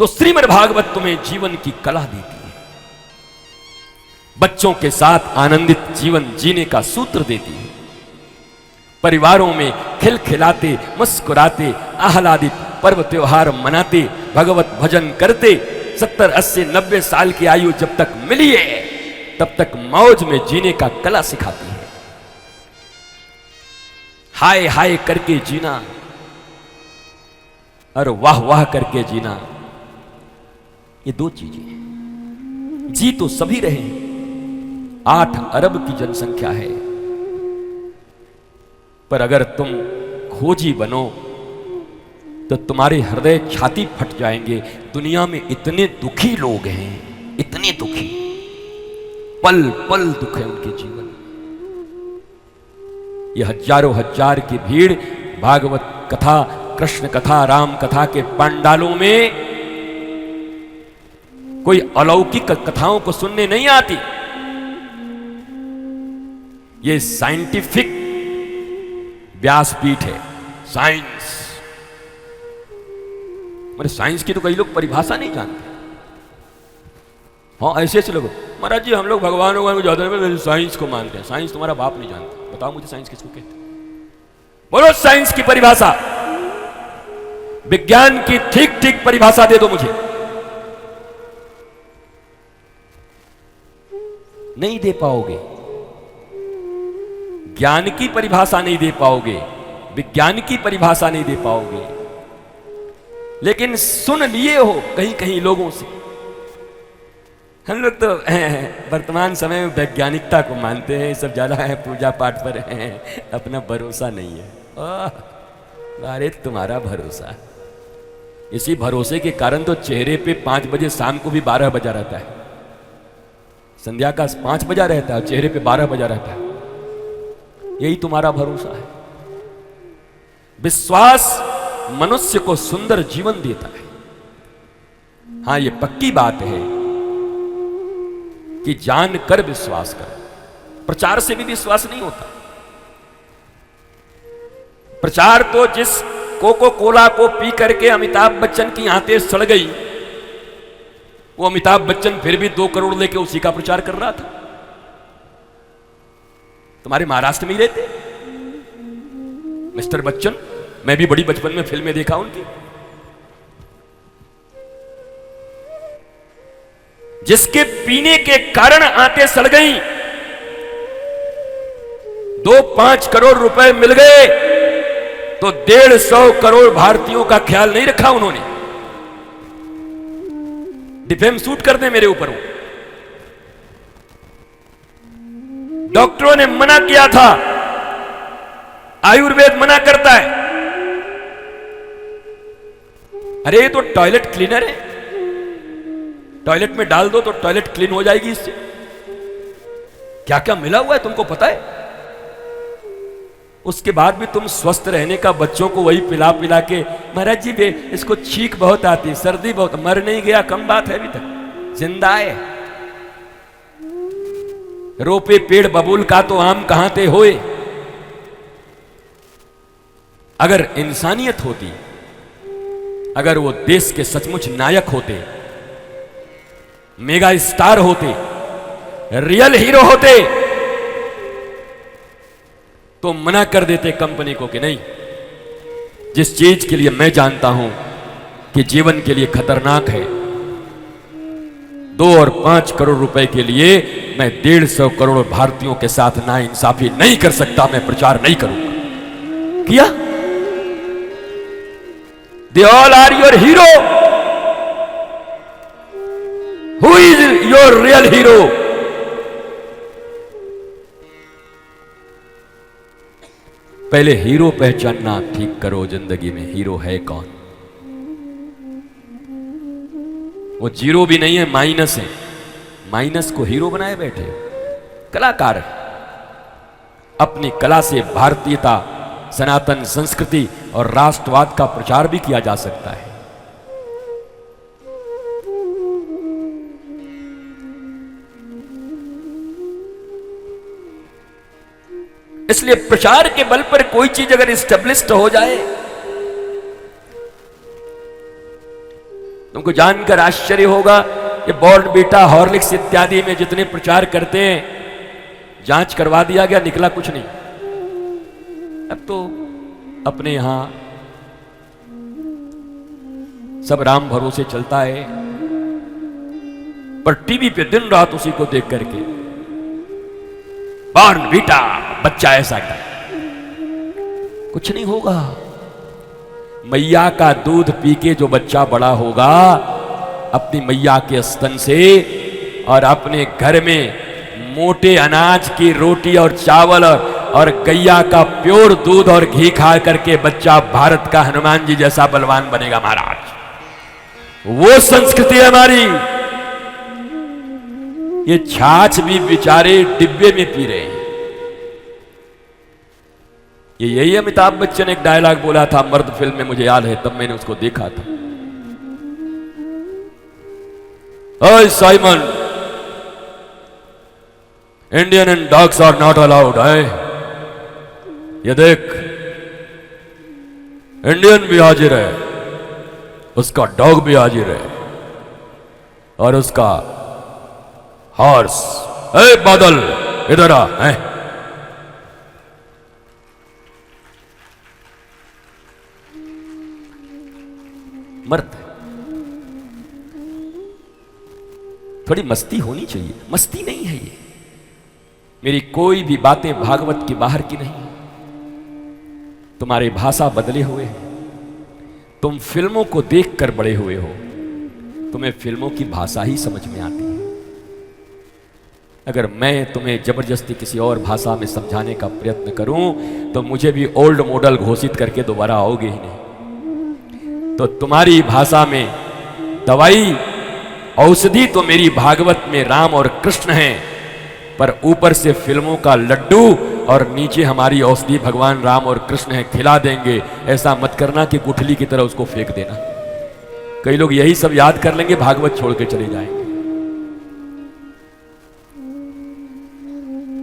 श्रीमद् भागवत तुम्हें जीवन की कला देती है, बच्चों के साथ आनंदित जीवन जीने का सूत्र देती है, परिवारों में खिलखिलाते मुस्कुराते आह्लादित पर्व त्योहार मनाते भगवत भजन करते 70, 80, 90 साल की आयु जब तक मिली है तब तक मौज में जीने का कला सिखाती है। हाय हाय करके जीना और वाह वाह करके जीना, ये दो चीजें हैं। जी तो सभी रहे हैं, 8 अरब की जनसंख्या है, पर अगर तुम खोजी बनो तो तुम्हारे हृदय छाती फट जाएंगे। दुनिया में इतने दुखी लोग हैं, इतने दुखी, पल पल दुख है उनके जीवन। ये हजारों हजार की भीड़ भागवत कथा, कृष्ण कथा, राम कथा के पंडालों में कोई अलौकिक कथाओं को सुनने नहीं आती। ये साइंटिफिक व्यासपीठ है, साइंस। मेरे साइंस की तो कई लोग परिभाषा नहीं जानते। हाँ, ऐसे ऐसे लोग, महाराज जी हम लोग भगवान को ज्यादा नहीं, साइंस को मानते हैं। साइंस तुम्हारा बाप नहीं जानता। बताओ मुझे साइंस किसको कहते हैं? बोलो साइंस की परिभाषा, विज्ञान की ठीक ठीक परिभाषा दे दो मुझे। नहीं दे पाओगे। ज्ञान की परिभाषा नहीं दे पाओगे, विज्ञान की परिभाषा नहीं दे पाओगे, लेकिन सुन लिए हो कहीं कहीं लोगों से। हम लोग तो वर्तमान समय में वैज्ञानिकता को मानते हैं, सब ज्यादा है पूजा पाठ पर हैं, अपना भरोसा नहीं है। अरे तुम्हारा भरोसा, इसी भरोसे के कारण तो चेहरे पे 5 बजे शाम को भी 12 बजा रहता है, संध्या का 5 बजा रहता है और चेहरे पे 12 बजा रहता है। यही तुम्हारा भरोसा है। विश्वास मनुष्य को सुंदर जीवन देता है। हां, यह पक्की बात है कि जानकर विश्वास करो। प्रचार से भी विश्वास नहीं होता। प्रचार तो जिस कोको कोला को पी करके अमिताभ बच्चन की आंतें सड़ गई, वो अमिताभ बच्चन फिर भी 2 करोड़ लेके उसी का प्रचार कर रहा था। तुम्हारे महाराष्ट्र में ही रहते मिस्टर बच्चन, मैं भी बड़ी बचपन में फिल्में देखा उनकी। जिसके पीने के कारण आंतें सड़ गई, 2-5 करोड़ रुपए मिल गए तो 150 करोड़ भारतीयों का ख्याल नहीं रखा उन्होंने। डिफेम सूट कर दे मेरे ऊपर। वो डॉक्टरों ने मना किया था, आयुर्वेद मना करता है। अरे ये तो टॉयलेट क्लीनर है, टॉयलेट में डाल दो तो टॉयलेट क्लीन हो जाएगी इससे। क्या क्या मिला हुआ है तुमको पता है? उसके बाद भी तुम स्वस्थ रहने का बच्चों को वही पिला पिला के, महाराज जी बे इसको छींक बहुत आती, सर्दी बहुत, मर नहीं गया, कम बात है, अभी तक जिंदा है। रोपे पेड़ बबूल का तो आम कहां ते होए। अगर इंसानियत होती, अगर वो देश के सचमुच नायक होते, मेगा स्टार होते, रियल हीरो होते, तो मना कर देते कंपनी को कि नहीं, जिस चीज के लिए मैं जानता हूं कि जीवन के लिए खतरनाक है, 2 और 5 करोड़ रुपए के लिए मैं 150 करोड़ भारतीयों के साथ नाइंसाफी नहीं कर सकता, मैं प्रचार नहीं करूंगा। किया? They all are your hero. Who is your real hero? पहले हीरो पहचानना ठीक करो जिंदगी में। हीरो है कौन? वो 0 भी नहीं है, माइनस है। माइनस को हीरो बनाए बैठे कलाकार। अपनी कला से भारतीयता, सनातन संस्कृति और राष्ट्रवाद का प्रचार भी किया जा सकता है। इसलिए प्रचार के बल पर कोई चीज अगर इस्टेब्लिश्ड हो जाए तुमको जानकर आश्चर्य होगा कि बॉर्नवीटा, हॉर्लिक्स इत्यादि में जितने प्रचार करते हैं, जांच करवा दिया गया, निकला कुछ नहीं। अब तो अपने यहां सब राम भरोसे चलता है, पर टीवी पे दिन रात उसी को देख करके बॉर्नवीटा, बच्चा ऐसा क्या, कुछ नहीं होगा। मैया का दूध पी के जो बच्चा बड़ा होगा अपनी मैया के स्तन से, और अपने घर में मोटे अनाज की रोटी और चावल और गैया का प्योर दूध और घी खा करके बच्चा भारत का हनुमान जी जैसा बलवान बनेगा महाराज। वो संस्कृति है हमारी। ये छाछ भी बेचारे डिब्बे में पी रहे हैं। ये यही अमिताभ बच्चन एक डायलॉग बोला था मर्द फिल्म में, मुझे याद है, तब मैंने उसको देखा था। ओए Simon, Indian and dogs are not allowed है। ये देख, इंडियन भी हाजिर है, उसका डॉग भी हाजिर है, और उसका हॉर्स। ए बादल, इधर आ। मर्द, थोड़ी मस्ती होनी चाहिए। मस्ती नहीं है ये। मेरी कोई भी बातें भागवत की बाहर की नहीं। तुम्हारी भाषा बदले हुए हैं। तुम फिल्मों को देखकर बड़े हुए हो, तुम्हें फिल्मों की भाषा ही समझ में आती है। अगर मैं तुम्हें जबरदस्ती किसी और भाषा में समझाने का प्रयत्न करूं तो मुझे भी ओल्ड मॉडल घोषित करके दोबारा आओगे ही नहीं। तो तुम्हारी भाषा में दवाई, औषधि तो मेरी भागवत में राम और कृष्ण हैं, पर ऊपर से फिल्मों का लड्डू और नीचे हमारी औषधि भगवान राम और कृष्ण हैं, खिला देंगे। ऐसा मत करना कि गुठली की तरह उसको फेंक देना। कई लोग यही सब याद कर लेंगे, भागवत छोड़ के चले जाएंगे।